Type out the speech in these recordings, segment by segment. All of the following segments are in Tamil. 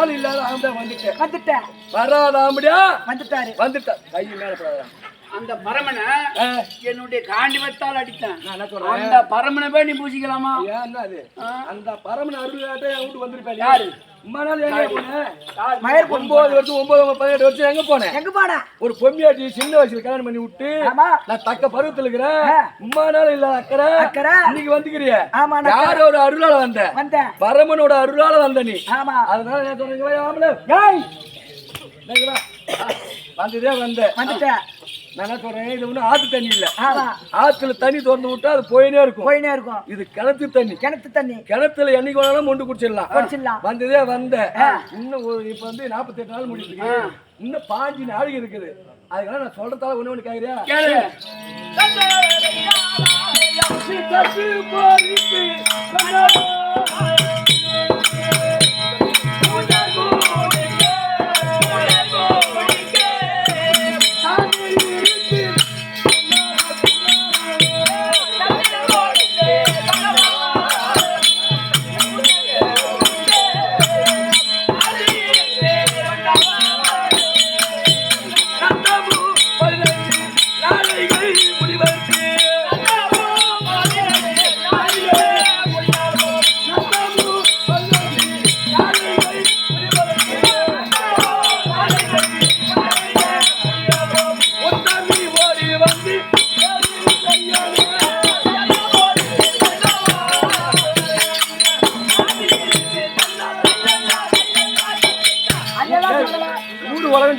நாள் இல்லாத ஆம்பளை வந்துட்டேன். வராத ஆம்படியா வந்துட்டா கை மேல போடாத. அந்த பரமனை என்னுடைய காண்டிவத்தால் அடித்தேன். அந்த பரமனை போய் நீ பூசிக்கலாமா? ஏன் அது அந்த பரமன் அருளாட்ட என் வீட்டு வந்திருப்பேன். யாரு இம்மா நாள் எங்க போனேன்? 9 வருஷம் 18 வருஷம் எங்க போனேன்? ஒரு பொம்மியாட்டி சின்ன வயசுல கல்யாணம் பண்ணி விட்டு நான் தக்க பருவத்தில் இருக்கிறேன். இம்மா நாள் இல்ல அக்கறை இன்னைக்கு வந்துக்கிறிய. யார ஒரு அருளால வந்த? பரமனோட அருளால வந்த நீ. அதனால நான் சொல்றேன் வந்ததே வந்துட்டேன். நான் என்ன சொல்றேன், இது ஒண்ணு ஆத்து தண்ணி இல்ல. ஆத்துல தண்ணி திறந்து விட்டா அது போயினே இருக்கும். இது கிணத்து தண்ணி. கிணத்துல என்னைக்கு வேணாலும் மொண்டு குடிச்சிடலாம். வந்ததே வந்த இன்னும் இப்ப வந்து 48 நாள் முடியுது. இன்னும் 5 நாளைக்கு இருக்குது. அதுக்காக நான் சொல்றதால ஒண்ணு கேக்குறியா?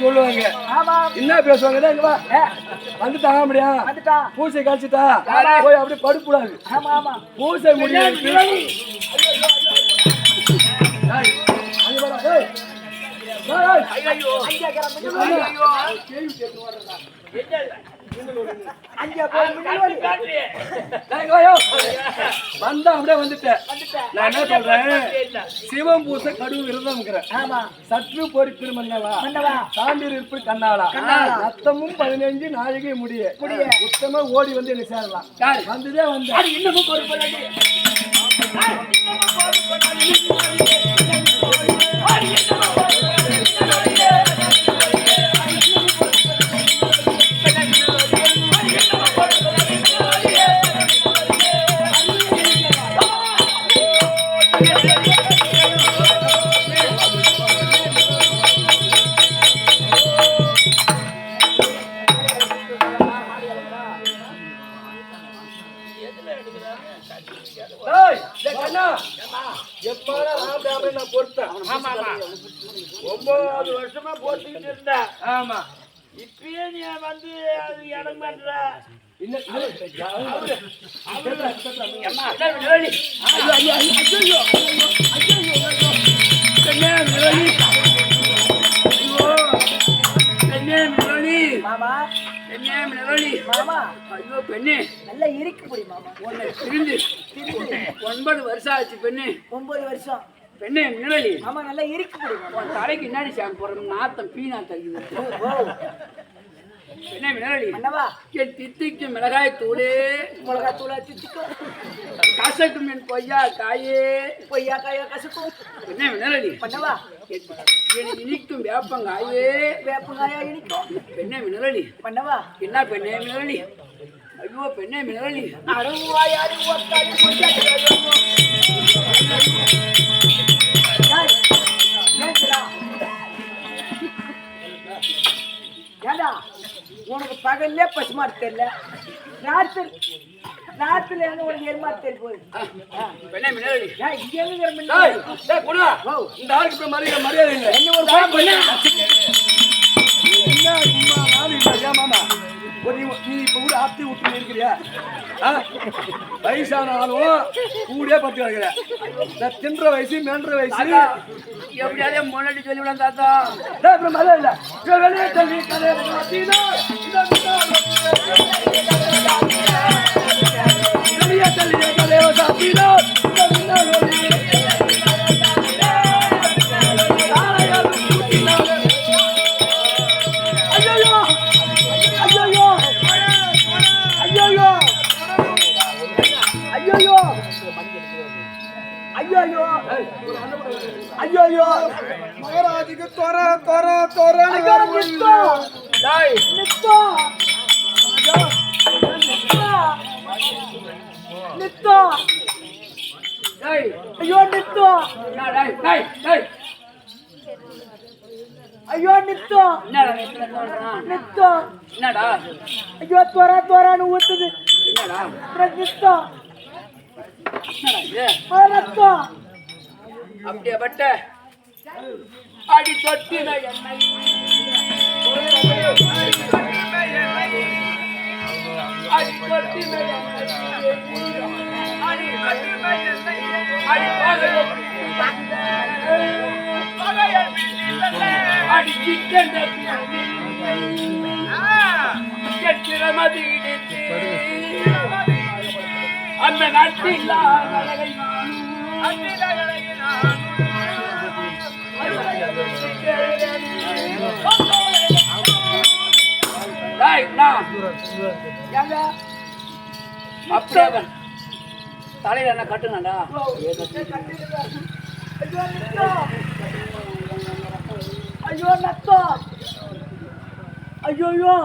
சொல்லுவாங்க என்ன பேசுவாங்க வந்துட்டாங்க அப்படியா பூசை கழிச்சுட்டா போய் அப்படியே படுக்கூடாது. பூசை முடியாது வந்தா அப்படியே வந்துட்டேன். நான் என்ன சொல்றேன், சிவம் பூச கடுவு விரதம் சற்று பொறுப்பு மன்னவா சான்றி இருப்பு கண்ணாளா ரத்தமும் 15 நாழிகை முடிய உத்தமா ஓடி வந்து என்ன சேரலாம். வந்துதே வந்த இன்னமும் பொறுப்பு பொறுத்தேன். 9 வருஷமா போட்டுக்கிட்டு இருந்த. ஆமா இப்பயே நீ வந்து அது இடம் மாட்டுற. நல்லா இருக்கு புடி மாமா. 9 வருஷம் ஆச்சு பெண்ணு. 9 வருஷம் பெண்ணே மினரலி. ஆமா நல்லா இருக்கு புடி மாமா. உன் தலைக்கு என்னடி ஷாம்பு போடுற நாத்தம் பீனாத்தம் இருக்குது. பெண்ணே மினரலி என்னவா தித்திக்கு மிளகாய் தூளே தித்திக்கும் கசக்கும் என் பொய்யா காயே கசக்கும். பெண்ணே மினரலி பண்ணவா இனிக்கும் வேப்பங்காயே இனிக்கும். பெண்ணே மினரலி பண்ணவா என்ன பெண்ணே மினரலி? ஐயோ பெண்ணே மினரலி ஏடா உனக்கு பகல்லே பசுமாடு தெரியல, ராத்திரில இருந்து உனக்கு எருமாடு தெரிய போகுது. பெண்ணே மினரலி இந்த ஆளுக்கு மரியாதை இல்லை. என்ன ஒரு மாமா நீ இப்ப கூட ஆத்தி விட்டு இருக்கிறியா? வயசானாலும் கூடே பத்து கிடக்குற. தின்ற வயசு மென்ற வயசு எப்படியாவது முன்னாடி சொல்லிவிட தாத்தா. அப்புறம் மழை இல்ல வெளியே தள்ளி கதையை சாப்பிட்டோ ஐயோ ஐயோ மகாராஜுக்கு தொர தொர தொர நித்தோ நித்தோ நித்தோ ஐயோ நித்தோ ஐயோ நித்தோ நித்தோ என்னடா ஐயோ தோரா தோரான்னு ஊத்துது என்னடா நித்தோ நித்தோ அப்படியே பட்ட அடி தொட்டின என்னை அடி தொட்டின அடி அடி சிக்கன் மதி அந்த நாட்டில் அப்படியே தலையில என்ன கட்டுங்கடா ஐயோ நத்தோ ஐயோ ஐயோ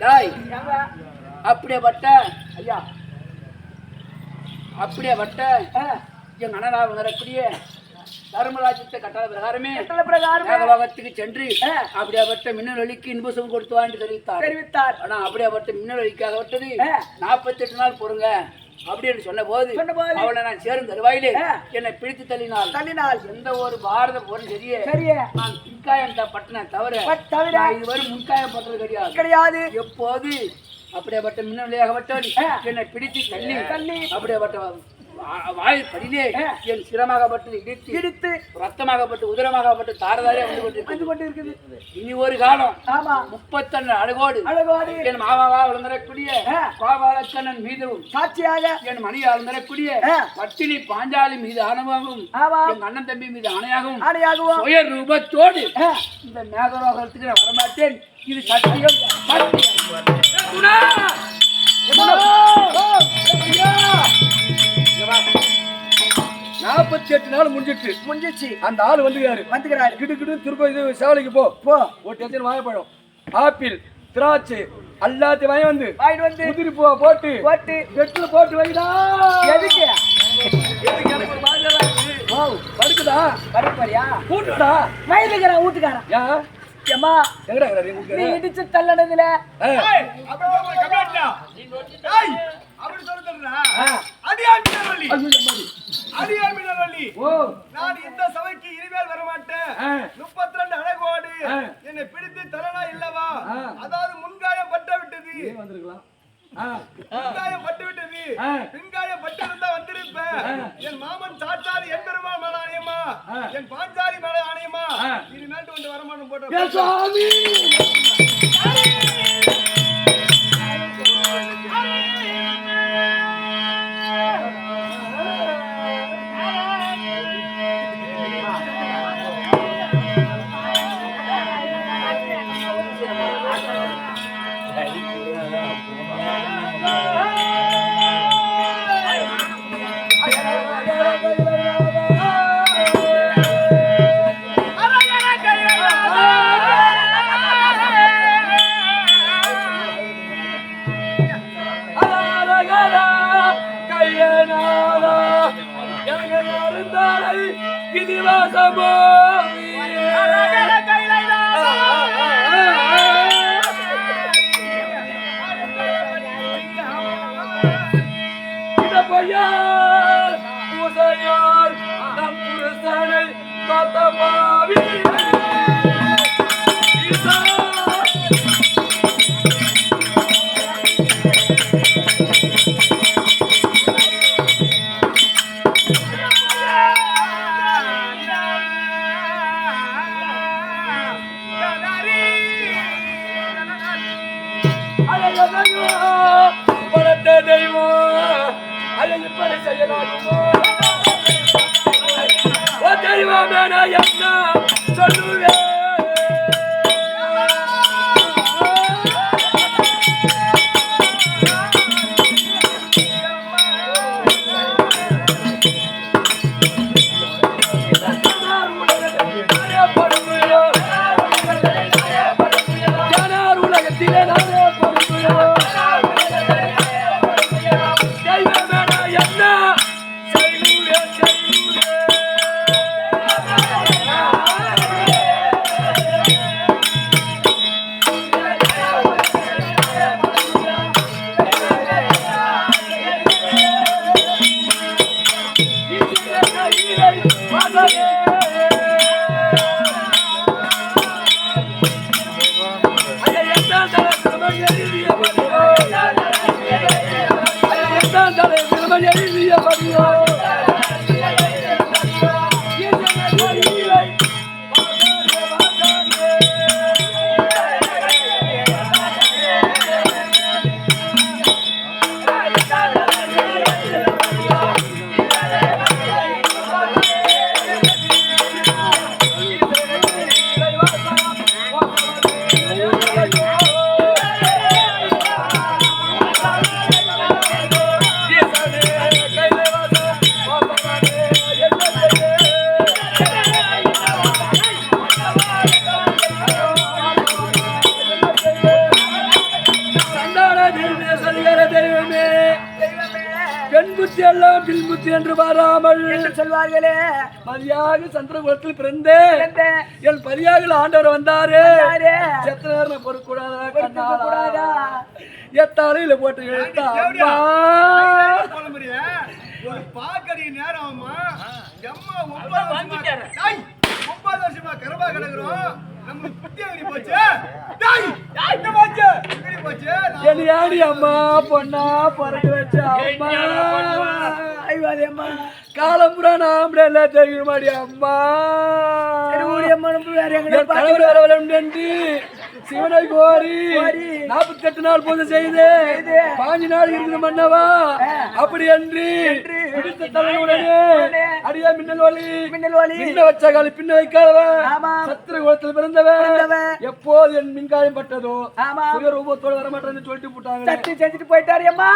டாய் அப்படியே பட்ட ஐயா அப்படியே பட்ட எங்க அண்ணனாக வரக்கூடிய தர்மராஜ்யத்தை கட்டளை பிரகாரமே மேகலோகத்துக்கு சென்று அப்படியாப்பட்ட மின்னல் ஒலிக்கு இன்பசம் கொடுத்துவான்னு தெரிவித்தார். ஆனா அப்படியாப்பட்ட மின்னல் ஒலிக்காக விட்டது 48 நாள் பொறுங்க அப்படின்னு சொன்ன போது அவளை நான் சேரும் தருவாயிலே என்னை பிடித்து தள்ளினால் எந்த ஒரு பாரத போரும் சரியே நான் முன்காயம் பட்டின தவிர இதுவரை முன்காயம் பட்டது கிடையாது. எப்போது அப்படியாப்பட்ட மின்னலையாகப்பட்டவன் என்னை பிடித்து தள்ளி அப்படியாப்பட்ட வாயில் படிலே என் சிரமாகப்பட்டு இடித்து ரத்தமாகப்பட்டு உதரமாகப்பட்டு தாரதாரே வந்து கொண்டிருக்குது. இனி ஒரு காலம் 32 அழகோடு என் மாமாவா விளங்கக்கூடிய கோபாலக்கண்ணன் மீதும் சாட்சியாக என் மணியா விளங்கக்கூடிய பட்டினி பாஞ்சாலி மீது ஆணவாகவும் என் அண்ணன் தம்பி மீது ஆணையாகவும் சுய ரூபத்தோடு இந்த மேகரோகத்துக்கு நான் வரமாட்டேன். இது சத்தியம். 48 நாள் முடிஞ்சிச்சு. அந்த ஆள் வந்துக்கிறாரு. கிடு திரும்ப இது சேவலைக்கு போ ஒரு டென்ஷன் வாழைப்பழம் ஆப்பிள் திராட்சை எல்லாத்தையும் வாங்கி வந்து முதிரி பூவா போட்டு வெட்டில போட்டு வைடா. எதுக்கு படுக்குதா படுப்பாரியா கூட்டுடா வயலுக்கிறா வீட்டுக்காரா ஏமா நீ இடிச்சு தள்ளனதுல நான் இந்த சபைக்கு இனிமேல் வரமாட்டேன். 32 அழகோடு என்னை பிடித்து தரனா இல்லவா? அதாவது முன்காயம் பட்டு விட்டது. முன்காயம் பட்டு விட்டது. பின்காயம் பட்டு இருந்தா வந்திருப்பேன். என் மாமன் சாச்சாரி என் பெருமாள் மேல ஆணையமா, என் பாஞ்சாரி மேல ஆணையமா, இனிமேல் வந்து வரமாட்டேன் போட்டு சொல்லுவே எல்லாம் பில்முத்தி என்று பாராமல் சொல்வார்களே மதியாக சந்திரகுலத்தில் பிறந்தேன் என் பதியாக ஆண்டவர் வந்தாரு செத்த நேரம் பொறுக்கூடாதா எத்தாலையில போட்டு எழுத்தா பாக்கடி நேரம் எம்மா 9 வருஷமா கரபா கிடக்குறோம் நம்ம புத்தியவரி போச்சு என் யாடி அம்மா பொண்ணா பிறகு வச்ச அம்மா அம்மா காலம்புரா நாமளே எல்லாம் தெரியுற மாடி அம்மா கணவர் வரவரம் சிவனை கோரி 48 நாள் பூஜை செய்து 5 நாள் இருந்து மன்னவா அப்படி என்று பிடித்த தலைவனுடனே அடியா மின்னல் வலி மின்ன வச்ச காலி பின்ன வைக்காதவன் சத்திர குலத்தில் பிறந்தவன் எப்போது என் மின்காயம் பட்டதோ சுய ரூபத்தோடு வரமாட்டேன்னு சொல்லிட்டு போட்டாங்க செஞ்சுட்டு போயிட்டாரு அம்மா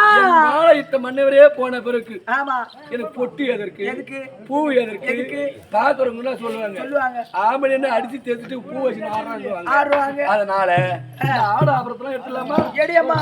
மாலை இட்ட மன்னவரே போன பிறகு எனக்கு பொட்டி எதற்கு பூ எதற்கு பாக்குறவங்க சொல்லுவாங்க ஆம்பளை என்ன அடிச்சு தேர்த்துட்டு பூ வச்சு ஆடுறாங்க அதனால ஆட ஆபரத்தெல்லாம் எடுத்துலாமா எடியம்மா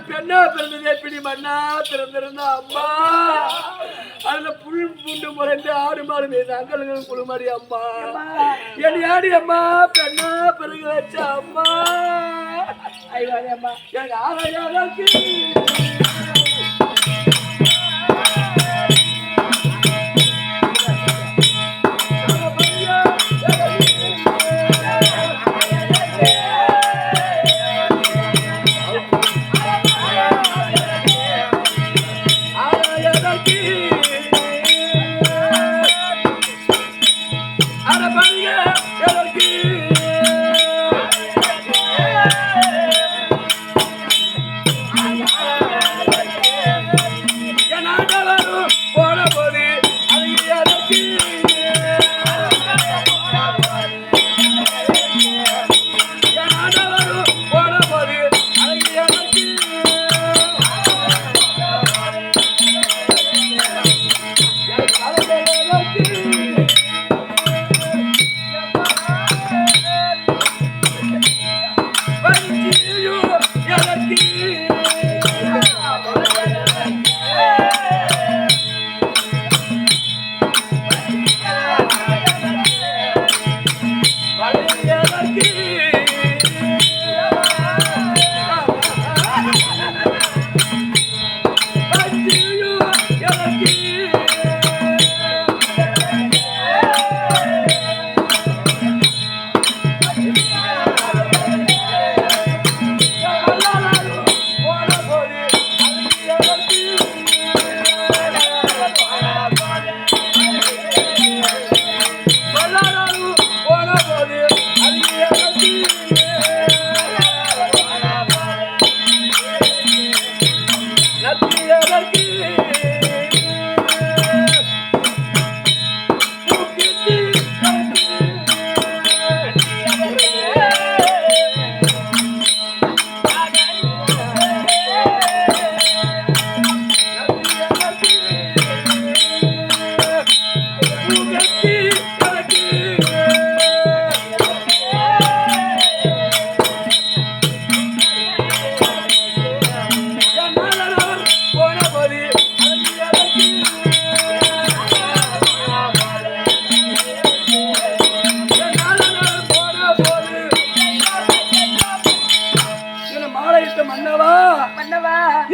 பெண்ணா பிறந்தது எப்படி மண்ணா பிறந்திருந்தா அம்மா அதுல புல் பூண்டு முறைந்து ஆடு மாடு மீது அங்கல்கள் குழுமாடி அம்மா என் யாடி அம்மா பெண்ணா பிறகு வச்ச அம்மா எங்க ஆராய்ச்சி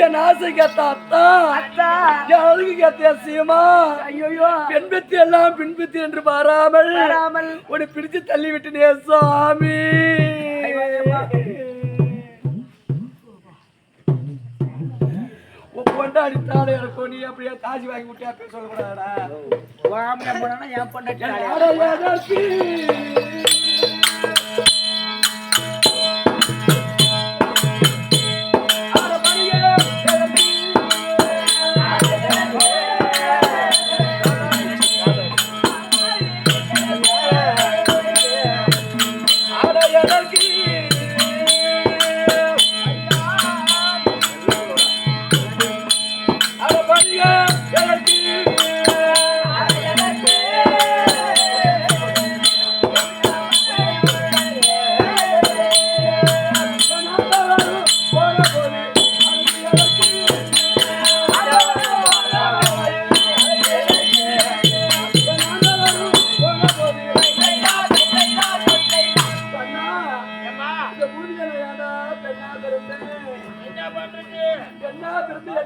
என் ஆசைக்கு அத்தா என் அழகு கேத்த சீமா ஐயோ பெண்பத்தி எல்லாம் பின்பத்தி என்று பாராமல் உன்னை பிடிச்சு தள்ளி விட்டு சாமி கொண்டாடித்தாலே இருக்கும் நீ அப்படியே காசு வாங்கி விட்டியா பேச சொல்லக்கூடாதா என் பொண்டாட்டி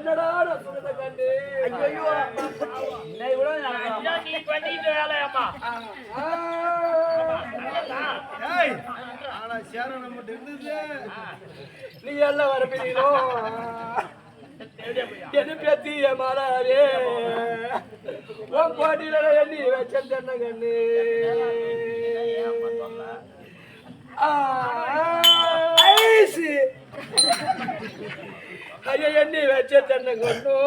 என்னடா சொல்றத கண்டு ஐயோ நீ பண்ணிட்டு வேலையம்மா நீ எல்லாம் வரப்பீங்களோ என்ன பேத்தி மாறாவே போட்டியில எண்ணி வச்சேன் தென்ன கண்ணு ஐயா எண்ணி வச்ச தென்ன கொண்டு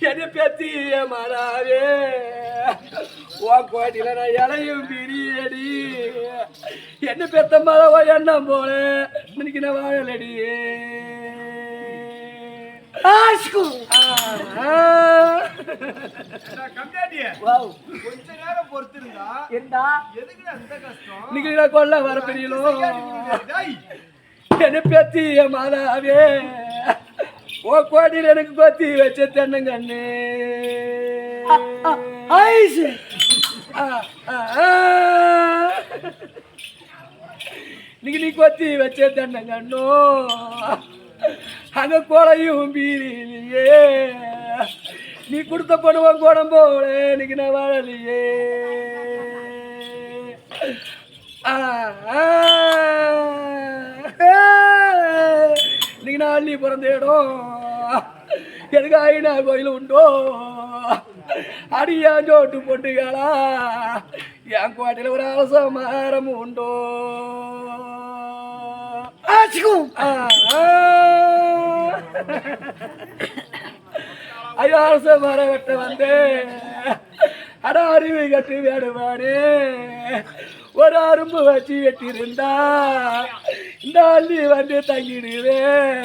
என்ன பேத்தி மாறாவே கோட்டில நான் இலையும் பிரியடி என்ன பெத்த மரவா எண்ணம் போல இன்னைக்கு நான் வாழலடி கொஞ்ச நேரம் பொறுத்திருந்தா எதுக்கு அந்த கஷ்டம் இன்னைக்கு நான் கொல்ல வர பெரியலோ என்ன பேத்தி மாதாவே ஓ கோடியில் எனக்கு கொத்தி வச்ச தென்னங்கண்ணு இன்னைக்கு நீ கொத்தி வச்ச தென்னங்கண்ணோ அங்க கொலையும் பீரிலையே நீ கொடுத்த பண்ணுவான் குடம் போல இன்னைக்கு நான் வாழலையே இன்னைக்கு நான் அள்ளி பிறந்தேடும் எனக்கு ஐநா கோயில் உண்டோ அடியா ஜோட்டு போட்டுகளா என் கோட்டையில் ஒரு அரச மரம் உண்டோ ஐயோ அரச மரம் வெட்ட வந்து அட அருவி கட்டு வேடுவானே ஒரு அரும்பு வச்சு வெட்டிருந்தா இந்த அள்ளி வந்து தங்கிடுவேன்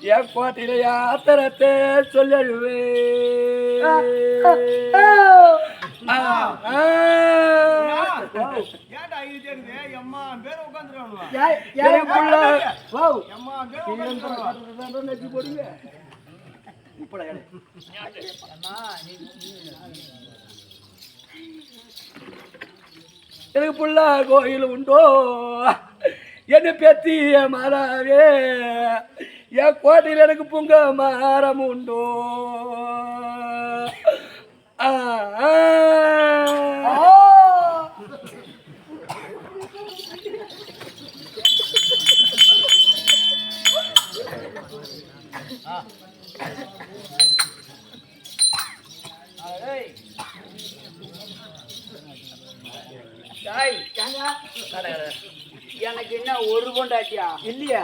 என் கோட்டையில யாத்திரத்தை சொல்லிடுவேன் ஏன்டா இது தெரியுது எம்மா பேர் உட்காந்துருவானுவா எம்மா பேர் உட்காந்துருவானுவா போடுங்க எனக்கு புள்ள கோயில் உண்டோ என்ன பேத்தி மாறாவே என் கோட்டையில் எனக்கு புங்க மரம் உண்டோ எனக்கு என்ன ஒரு பொண்டாட்டியா இல்லையா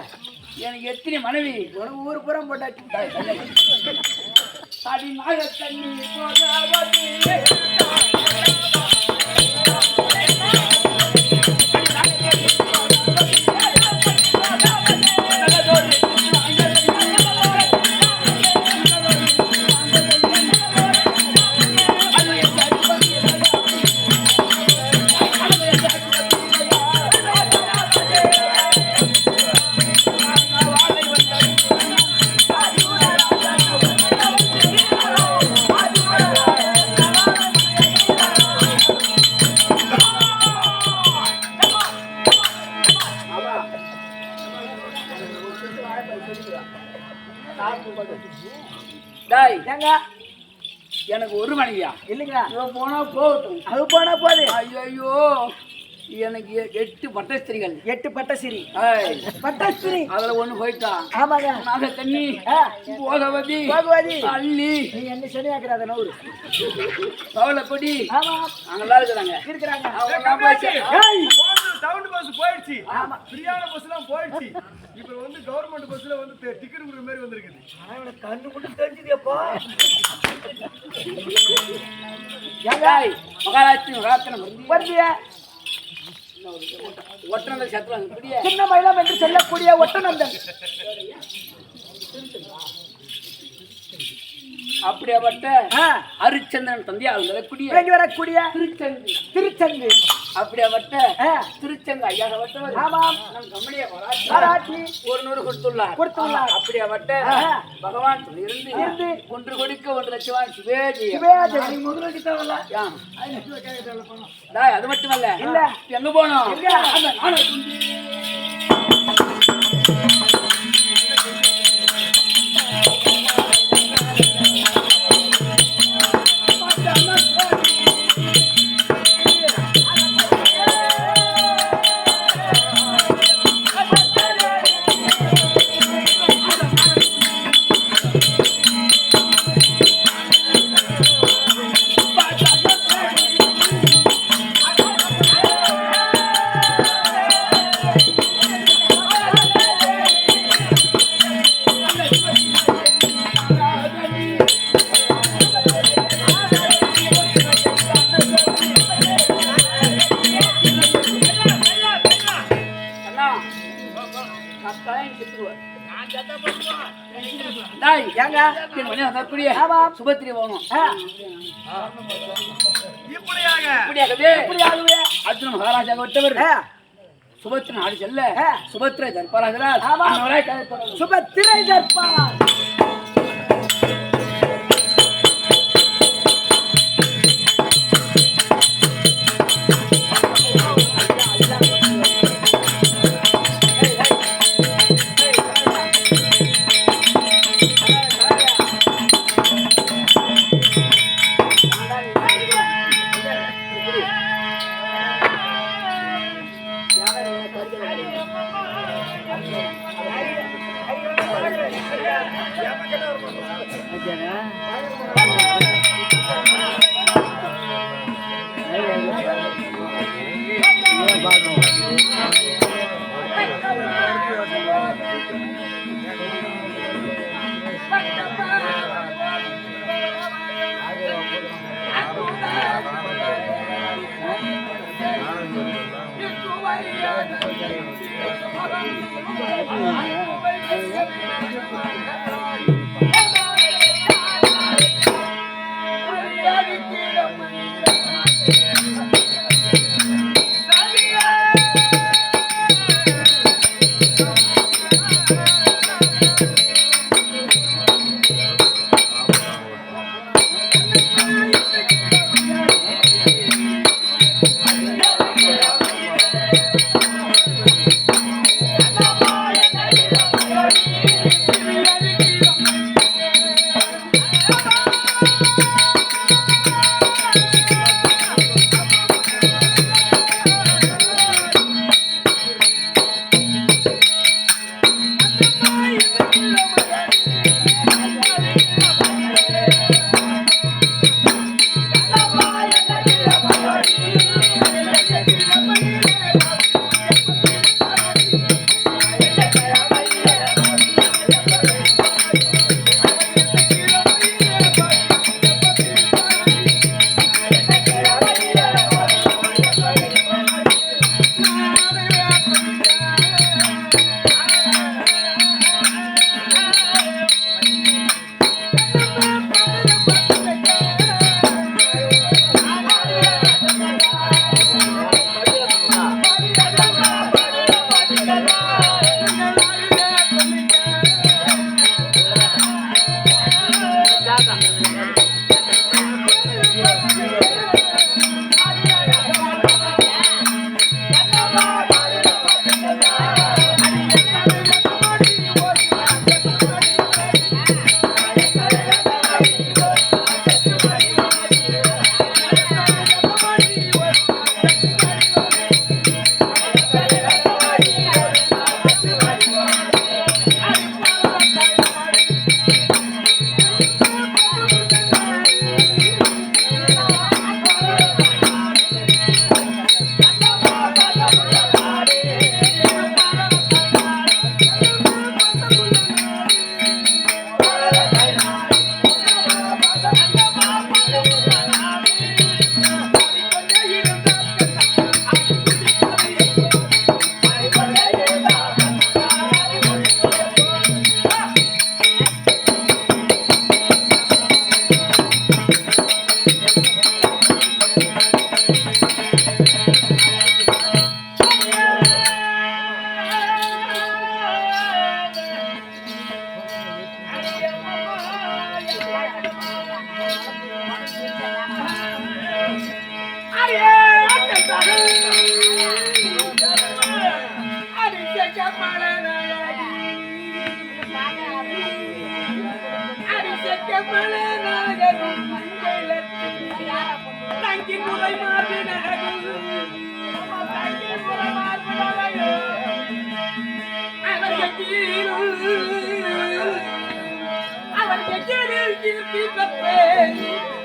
எனக்கு எத்தனை மனைவி உனக்கு ஊர் புறம் போட்டாச்சு அடி நாக தண்ணி போதாவது எனக்கு ஒரு மனைவியா இல்லைங்களா இவன் போனா போகட்டும் அது போனா போது ஐயோ எனக்கு 8 பட்டஸ்திரிகள் 8 பட்டசிரி பட்டஸ்திரி அதுல ஒண்ணு போயிட்டான் ஆமாங்க நாக தண்ணி போகவதி அள்ளி நீ என்ன சனியாக்குறாத நூறு பவளப்படி ஆமா அங்கெல்லாம் இருக்கிறாங்க சவுண்ட் பஸ் போயிடுச்சு ஃப்ரீயான பஸ் எல்லாம் போயிடுச்சு இப்ப வந்து கவர்மெண்ட் பஸ்ல வந்து டிக்கெட் கொடுக்குற மாதிரி வந்திருக்குது கண்ணு மட்டும் தெரிஞ்சுதியப்பா மகாராஷ்டிரம் வருதியா ஒற்றனந்த சத்துரம் சின்ன மயிலம் என்று சொல்லக்கூடிய ஒட்டநந்தன் அப்படியாப்பட்ட ஹரிச்சந்திரன் தந்தையாக வரக்கூடிய திருச்சங்கு அப்படியாப்பட்ட திருச்சங்க ஐயாகப்பட்டவர் நம் கம்பெனியை ஒரு நூறு கொடுத்துள்ளார் அப்படியாப்பட்ட பகவான் இருந்து 1 கோடிக்கு 1 லட்சம் சிவேஜி அது மட்டுமல்ல எங்க போனோம் சுபத்திரி போகணும் அர்ஜுன மகாராஜா விட்டவர் சுபத்திர நாடு செல்ல சுபத்திரை தற்பாராகிறார் சுபத்திரை தற்பார்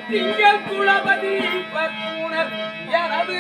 திங்கள் குலபதி பற்புணர் எனது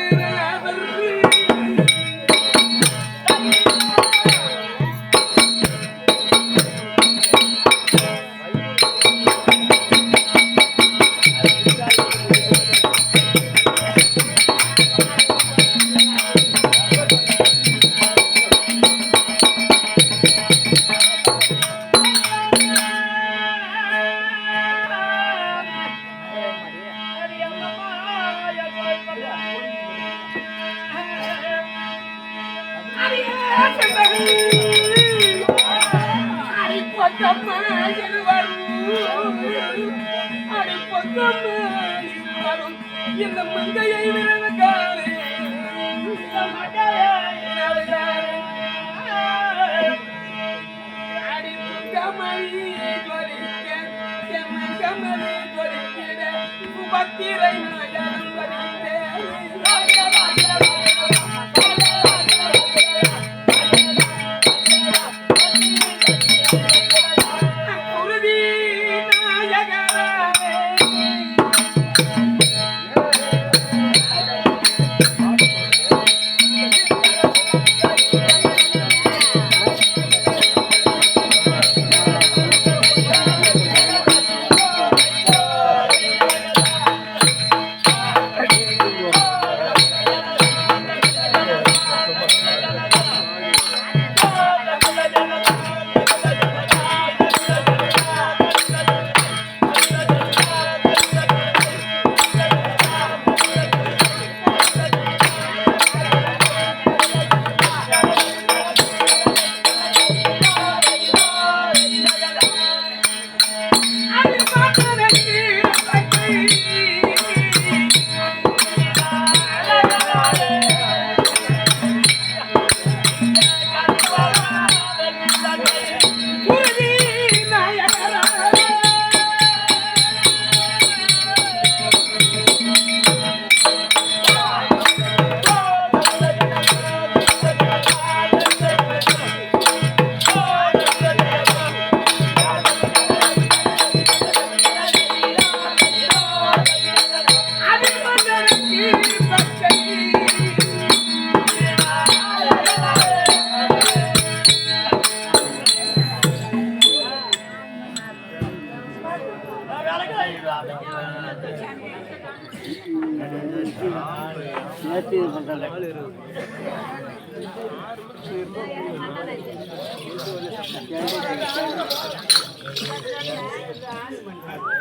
இந்த மங்கையை விரவகாரே அடிப்புகமணி ஜொலிக்க செம்மங்கமணி ஜொலிக்கிட உபத்திரை நகரம்